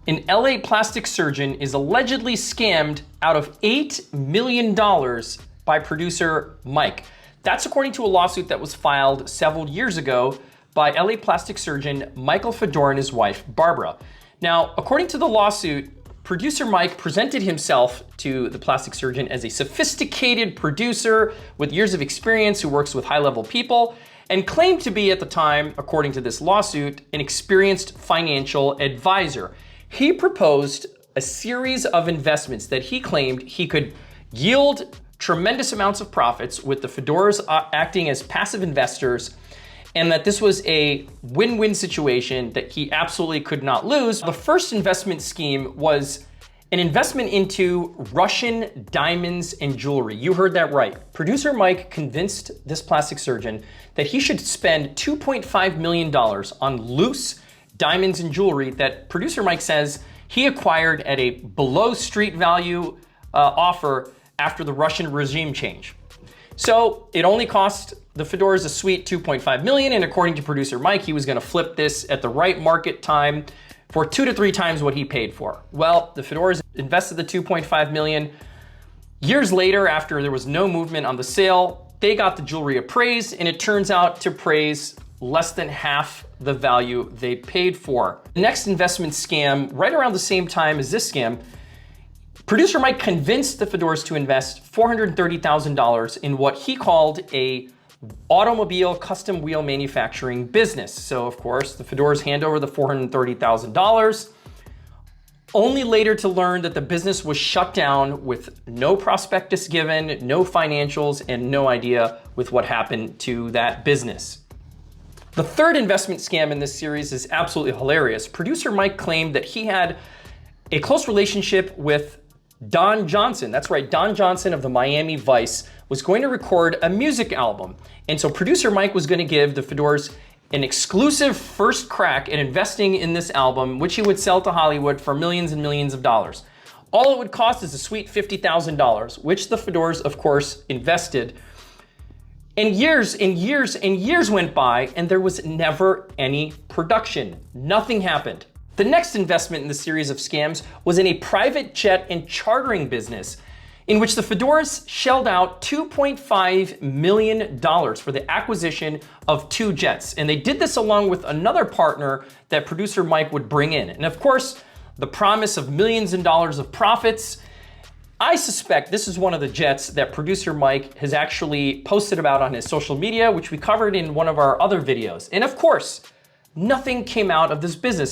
An LA plastic surgeon is allegedly scammed out of $8 million by producer Mike. That's according to a lawsuit that was filed several years ago by LA plastic surgeon Michael Fedor and his wife, Barbara. Now, according to the lawsuit, producer Mike presented himself to the plastic surgeon as a sophisticated producer with years of experience who works with high-level people, and claimed to be at the time, according to this lawsuit, an experienced financial advisor. He proposed a series of investments that he claimed he could yield tremendous amounts of profits with the Fedors acting as passive investors, and that this was a win-win situation that he absolutely could not lose. The first investment scheme was an investment into Russian diamonds and jewelry. You heard that right. Producer Mike convinced this plastic surgeon that he should spend $2.5 million on loose diamonds and jewelry that producer Mike says he acquired at a below street value offer after the Russian regime change. So it only cost the Fedors a sweet $2.5 million, and according to producer Mike, he was gonna flip this at the right market time for 2 to 3 times what he paid for. Well, the Fedors invested the $2.5 million. Years later, after there was no movement on the sale, they got the jewelry appraised, and it turns out to appraise less than half the value they paid for. The next investment scam, right around the same time as this scam, producer Mike convinced the Fedors to invest $430,000 in what he called a automobile custom wheel manufacturing business. So of course, the Fedors hand over the $430,000, only later to learn that the business was shut down with no prospectus given, no financials, and no idea with what happened to that business. The third investment scam in this series is absolutely hilarious. Producer Mike claimed that he had a close relationship with Don Johnson. That's right, Don Johnson of the Miami Vice was going to record a music album. And so producer Mike was going to give the Fedors an exclusive first crack at investing in this album, which he would sell to Hollywood for millions and millions of dollars. All it would cost is a sweet $50,000, which the Fedors, of course, invested. And years and years and years went by, and there was never any production. Nothing happened. The next investment in the series of scams was in a private jet and chartering business in which the Fedors shelled out $2.5 million for the acquisition of 2 jets. And they did this along with another partner that producer Mike would bring in. And of course, the promise of millions and dollars of profits. I suspect this is one of the jets that producer Mike has actually posted about on his social media, which we covered in one of our other videos. And of course, nothing came out of this business.